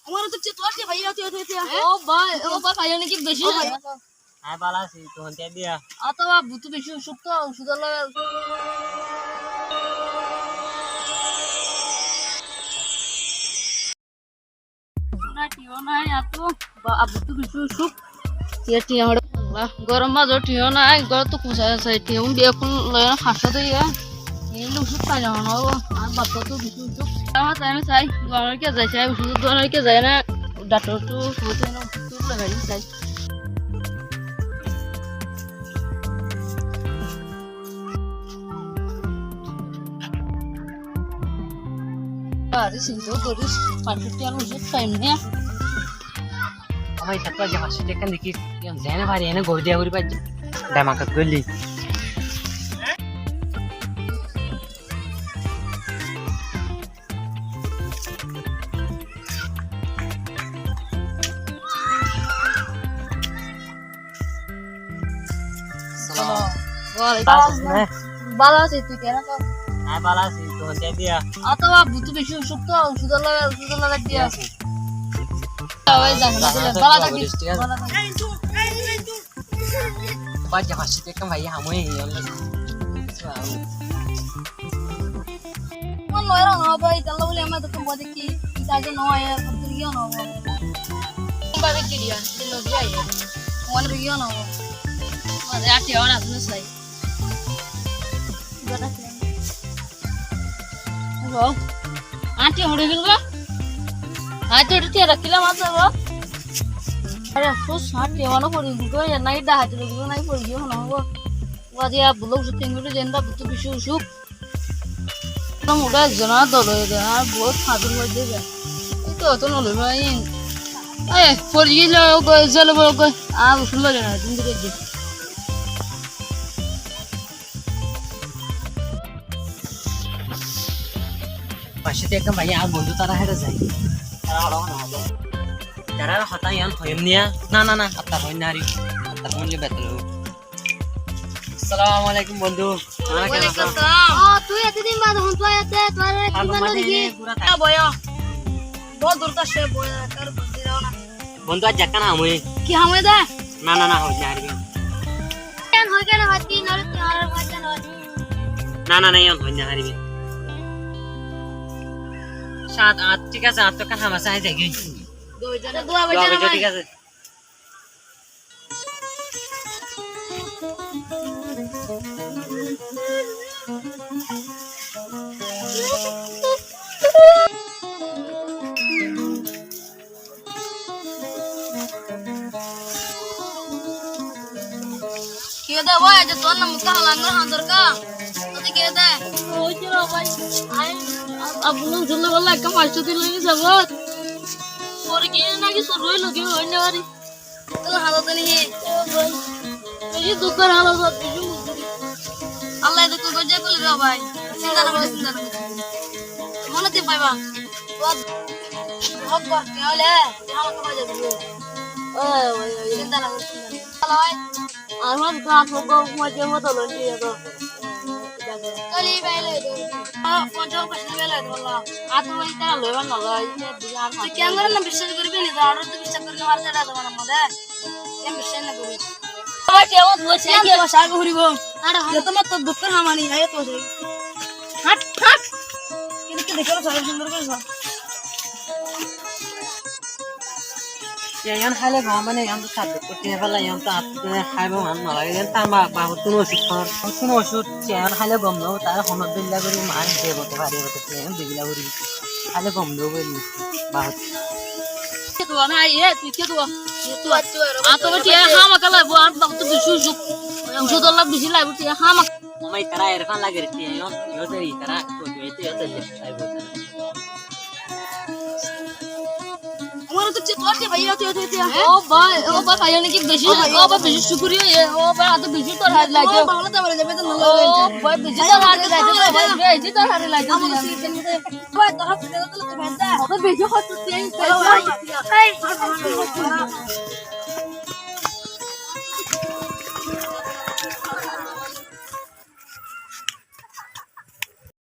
আমার তো চেতওয়াকে ভাইয়া তুই ও ভাই খাইও নাকি বেশি হ্যাঁ ভালো আছি তখন তে দিয়া আতো বাবু তো বেশি ওষুধ তো ওষুধ লাগা না টিও নাই আতো আবু তো বেশি ওষুধ টিয়া হড় গরম বাজো টিও নাই গর তো কুসা আছে টিও বেকুন লয় খাসা দেয়া এই ওষুধ পাই না না আর বাবা তো বেশি ওষুধ আমার তাই না চাই গরম কে যায় চাই ওষুধ দোকানে কে যায় না ডাক্তার তো হতে না ওষুধ লাগাই চাই Ari sinto doris panti anu jut time nya. Amai takwa ja hasu tekan dikit yang zene bari ene godi aguri paj damakat goli Bala sih tu kena kau. হ্যাঁ ভালো আছি তখন তে দিয়া Atau apa butuh beshi usuk tuh sudah lah dia. Awal jangan bala lagi. Bala lagi. বা ja hasu tekan bhai hamoi yalla Mana lawyer nggak apa? Kalau boleh amat tuh buat ki kita aja ya pergi no. Bagi dia, jenuh dia ya. Mau pergi no. Ada hati orang selesai. Wow, auntie udah gila. Auntie udah tiada kila masa lo. Ada sus auntie mana pergi juga ya naik dah aja dulu naik pergi mana lo. Wajah belum syuting dulu jenda butuh bisu usuk. Kamu udah jenah dulu ya, buat hadir wajah ya. Itu nol lain. Pergi lah, gue jalan gue. Usul lah jenah, tunggu aja. পাশে একদম ভাই আর বন্ধু তারা হেরে যায় তারা হলো না হলো যারা হতা ইয়ান হইম নিয়া না না না আপনার হই না রি আপনার মূল্য বেতল আসসালামু আলাইকুম বন্ধু Waalaikumsalam. তুই এতদিন বাদ হন তুই এতে তোর কি বানো দিবি বয়া বহুত দূর কাছে বয়া কার বন্দি রাও না বন্ধু আজ জাকা না আমি কি হামে দা না না না হই না রি কেন হই কেন হতি নর তোর বাচ্চা নর না না না ইয়ান হই না রি সাত আট ঠিক আছে আট তো কান হামাসা হয়ে যায় দোয়া বাজা ঠিক আছে Kita boy aja tuan muka langgar hantar ka. Nanti kita. Oh ciro boy. Abu nung jule wala kam asu din lagi sabat. Pergi lagi suruh lagi hoine wari. Kalau halat ini he. Ini dukar halat biju. Allah itu kau kerja kau lihat boy. Sinda na. Mana tim boy bang? Buat hok kor kaya halat kau aja dulu. Oh sinda na. Kalau Ahmad kah foto macam mana tu dia tu? কলি বাইলে দে Foto kasih bela tu lah. Atau kita lewan lah. Ini dia তুই camera না বিশ্বাস করবি না আর তো বিশ্বাস করলে মার দেড়া দেব না মদে কেন বিশ্বাস না করি Apa cewek buat কেন saya? তো সাগ হরিব আরে যে তোমার তো দুঃখ হামানি আয় তো যাই হাট হাট কিন্তু দেখো সবাই সুন্দর করে সব ইয়ান খাইলে গম মানে ইয়ান তো সাত করতে ফেলা ইয়ান তো আপনি খাইব মান নালাগে ইয়ান তার মা বাবু কোনো ওষুধ কোনো ওষুধ ইয়ান খাইলে গম নাও তার হনত দিলা করে মান দিয়ে বলতে পারি বলতে ইয়ান দিলা করে খাইলে গম নাও বলি বাহু Itu mana ya? Itu atau dia hama kalau buat waktu bisu sudah lah bisu lah dia hama. Omai tara erfan lagi reti yon yo dari tara to itu yo dari sai bota আমার তো চেতওয়াকে ভাইয়া তুই Oh boy kayak ni bisu bisu syukuriya ya. Oh boy atau bisu tu hari lagi. ভালো তো বলে যাবে তো ভালো Oh boy bisu tu hari lagi. Boy bisu tu hari lagi. আমার সিজন মধ্যে ভাই তোরা ফিরে তো তুই ভাই দা Atau bisu hot tu tiang. এই